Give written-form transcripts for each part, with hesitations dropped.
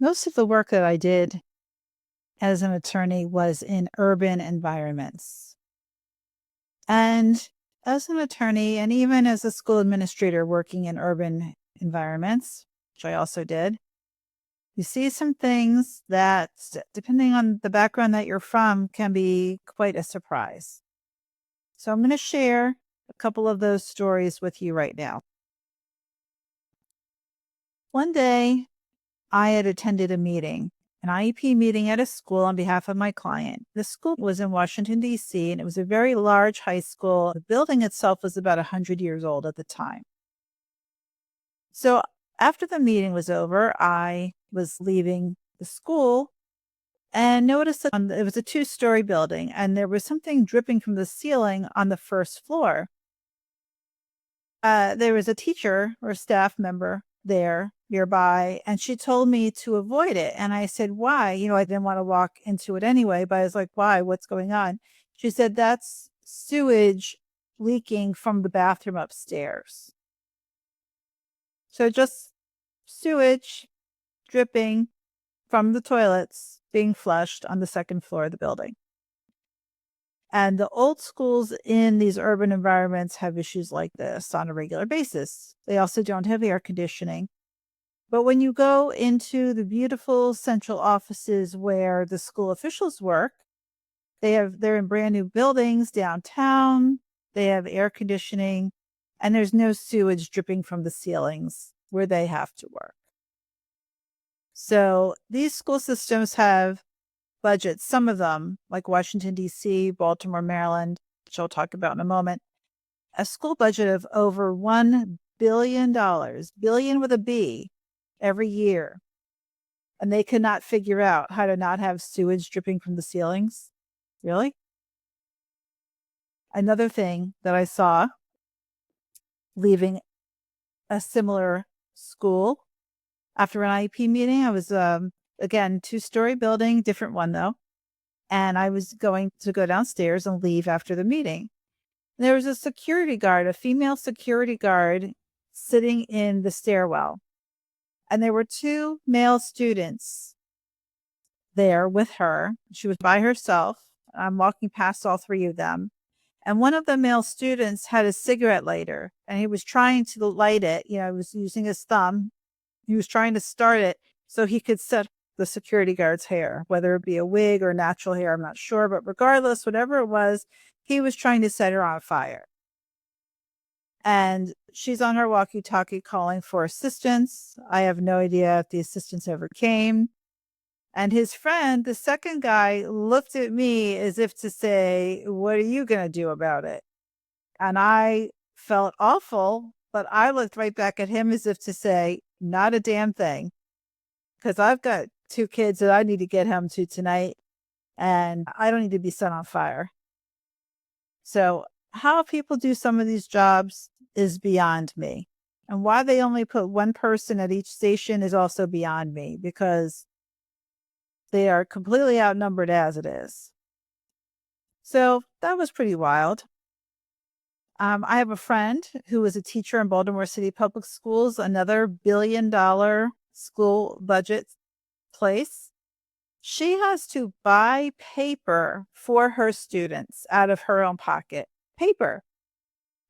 Most of the work that I did as an attorney was in urban environments. And as an attorney, and even as a school administrator working in urban environments, which I also did, you see some things that, depending on the background that you're from, can be quite a surprise. So I'm going to share a couple of those stories with you right now. One day, I had attended a meeting, an IEP meeting at a school on behalf of my client. The school was in Washington, D.C., and it was a very large high school. The building itself was about 100 years old at the time. So after the meeting was over, I was leaving the school and noticed that it was a 2-story building, and there was something dripping from the ceiling on the first floor. There was a teacher or a staff member there nearby, and she told me to avoid it. And I said, why? I didn't want to walk into it anyway, but I was like, why? What's going on? She said, that's sewage leaking from the bathroom upstairs. So just sewage dripping from the toilets being flushed on the second floor of the building. And the old schools in these urban environments have issues like this on a regular basis. They also don't have air conditioning. But when you go into the beautiful central offices where the school officials work, they're in brand new buildings downtown. They have air conditioning, and there's no sewage dripping from the ceilings where they have to work. So these school systems have budgets, some of them, like Washington, D.C., Baltimore, Maryland, which I'll talk about in a moment, a school budget of over $1 billion, billion with a B, every year. And they could not figure out how to not have sewage dripping from the ceilings. Really? Another thing that I saw leaving a similar school after an IEP meeting, I was, again, 2-story building, different one though. And I was going to go downstairs and leave after the meeting. There was a security guard, a female security guard, sitting in the stairwell. And there were 2 male students there with her. She was by herself. I'm walking past all 3 of them. And one of the male students had a cigarette lighter, and he was trying to light it. He was using his thumb. He was trying to start it so he could set the security guard's hair, whether it be a wig or natural hair, I'm not sure. But regardless, whatever it was, he was trying to set her on fire. And she's on her walkie-talkie calling for assistance. I have no idea if the assistance ever came. And his friend, the second guy, looked at me as if to say, what are you going to do about it? And I felt awful, but I looked right back at him as if to say, not a damn thing. Because I've got 2 kids that I need to get home to tonight, and I don't need to be set on fire. So how people do some of these jobs is beyond me. And why they only put one person at each station is also beyond me, because they are completely outnumbered as it is. So that was pretty wild. I have a friend who was a teacher in Baltimore City Public Schools, another $1 billion school budget place. She has to buy paper for her students out of her own pocket. Paper.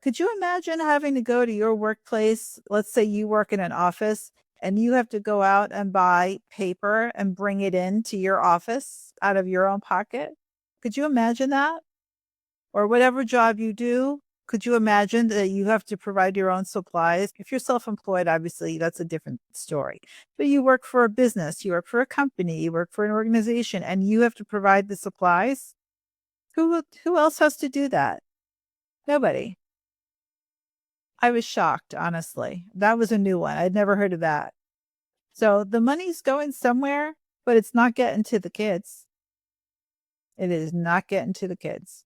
Could you imagine having to go to your workplace? Let's say you work in an office and you have to go out and buy paper and bring it into your office out of your own pocket. Could you imagine that? Or whatever job you do, could you imagine that you have to provide your own supplies? If you're self-employed, obviously that's a different story. But you work for a business, you work for a company, you work for an organization, and you have to provide the supplies. Who else has to do that? Nobody. I was shocked, honestly. That was a new one. I'd never heard of that. So the money's going somewhere, but it's not getting to the kids. It is not getting to the kids.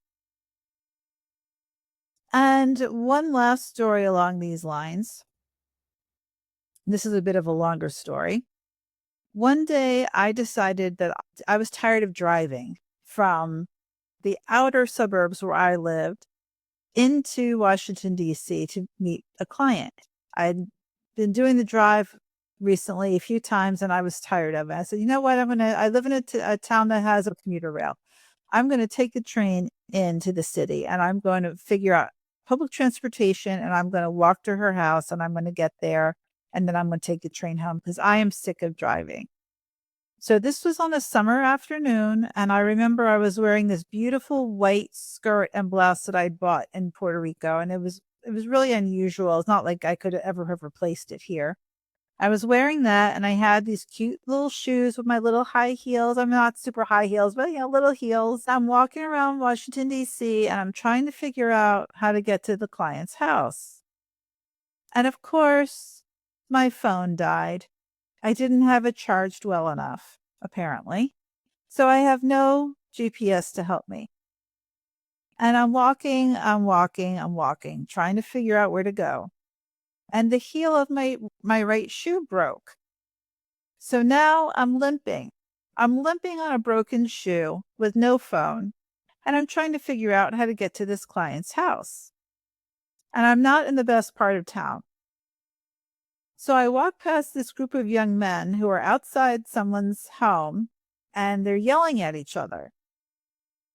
And one last story along these lines. This is a bit of a longer story. One day I decided that I was tired of driving from the outer suburbs where I lived into Washington, D.C. to meet a client. I'd been doing the drive recently a few times and I was tired of it. I said, you know what? I live in a town that has a commuter rail. I'm going to take the train into the city and I'm going to figure out public transportation and I'm going to walk to her house and I'm going to get there and then I'm going to take the train home because I am sick of driving. So this was on a summer afternoon, and I remember I was wearing this beautiful white skirt and blouse that I'd bought in Puerto Rico, and it was really unusual. It's not like I could ever have replaced it here. I was wearing that, and I had these cute little shoes with my little high heels. I'm not super high heels, but little heels. I'm walking around Washington D.C. and I'm trying to figure out how to get to the client's house. And of course, my phone died. I didn't have it charged well enough, apparently. So I have no GPS to help me. And I'm walking, trying to figure out where to go. And the heel of my right shoe broke. So now I'm limping. I'm limping on a broken shoe with no phone. And I'm trying to figure out how to get to this client's house. And I'm not in the best part of town. So I walk past this group of young men who are outside someone's home and they're yelling at each other.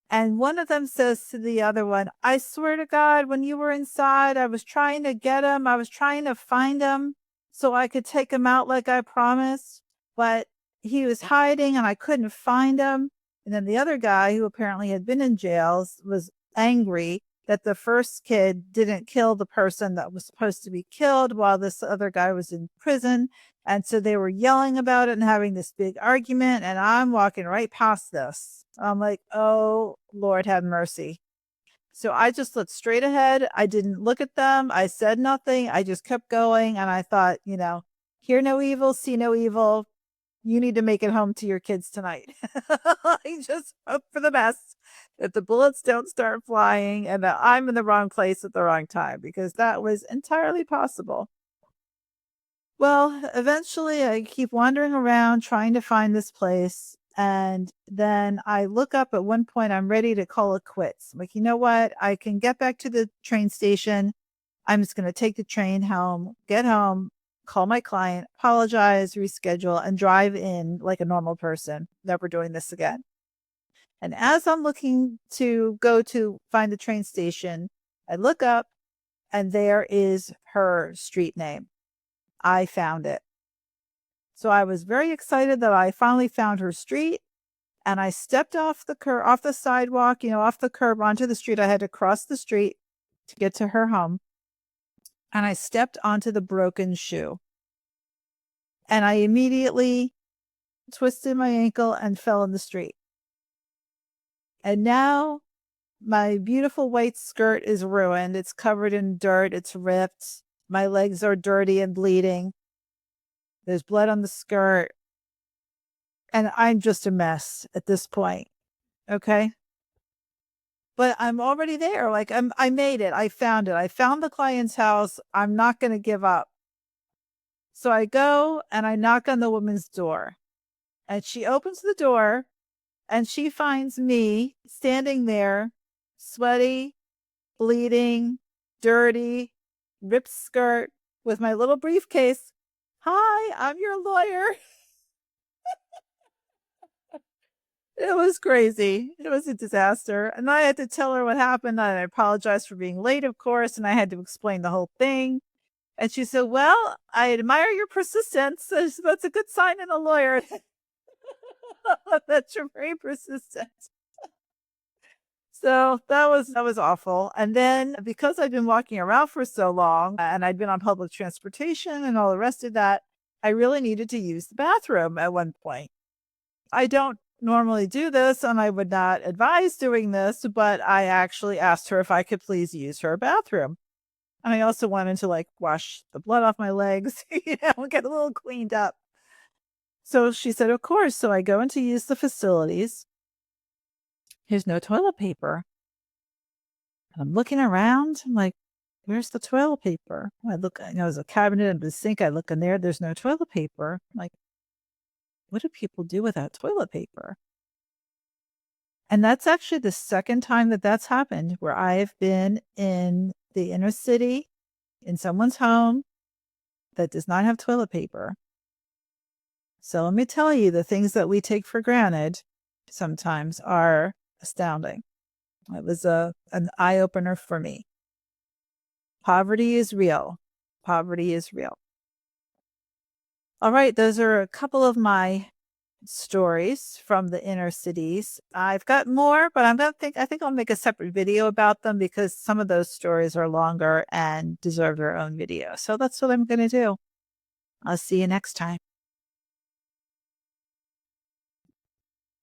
And one of them says to the other one, I swear to God, when you were inside, I was trying to get him. I was trying to find him so I could take him out like I promised, but he was hiding and I couldn't find him. And then the other guy, who apparently had been in jail, was angry that the first kid didn't kill the person that was supposed to be killed while this other guy was in prison. And so they were yelling about it and having this big argument. And I'm walking right past this. I'm like, oh, Lord, have mercy. So I just looked straight ahead. I didn't look at them. I said nothing. I just kept going. And I thought, hear no evil, see no evil. You need to make it home to your kids tonight. I just hope for the best that the bullets don't start flying and that I'm in the wrong place at the wrong time because that was entirely possible. Well, eventually I keep wandering around trying to find this place. And then I look up at one point, I'm ready to call it quits. I'm like, you know what? I can get back to the train station. I'm just going to take the train home, get home, call my client, apologize, reschedule, and drive in like a normal person. Never doing this again. And as I'm looking to go to find the train station, I look up and there is her street name. I found it. So I was very excited that I finally found her street and I stepped off the sidewalk, off the curb onto the street. I had to cross the street to get to her home. And I stepped onto the broken shoe. And I immediately twisted my ankle and fell in the street. And now my beautiful white skirt is ruined. It's covered in dirt. It's ripped. My legs are dirty and bleeding. There's blood on the skirt. And I'm just a mess at this point. Okay. But I'm already there. Like I made it. I found it. I found the client's house. I'm not going to give up. So I go and I knock on the woman's door and she opens the door and she finds me standing there, sweaty, bleeding, dirty, ripped skirt with my little briefcase. Hi, I'm your lawyer. It was crazy. It was a disaster. And I had to tell her what happened. And I apologized for being late, of course. And I had to explain the whole thing. And she said, well, I admire your persistence. That's a good sign in a lawyer. That you're very persistent. So that was awful. And then because I'd been walking around for so long and I'd been on public transportation and all the rest of that, I really needed to use the bathroom at one point. I don't normally do this and I would not advise doing this, but I actually asked her if I could please use her bathroom. And I also wanted to wash the blood off my legs, get a little cleaned up. So she said, of course. So I go in to use the facilities. There's no toilet paper. And I'm looking around. I'm like, where's the toilet paper? I look, there's a cabinet and the sink. I look in there. There's no toilet paper. I'm like, what do people do without toilet paper? And that's actually the second time that that's happened where I've been in the inner city in someone's home that does not have toilet paper. So let me tell you, the things that we take for granted sometimes are astounding. It was an eye-opener for me. Poverty is real. Poverty is real. All right, those are a couple of my stories from the inner cities. I've got more, but I think I'll make a separate video about them because some of those stories are longer and deserve their own video. So that's what I'm going to do. I'll see you next time.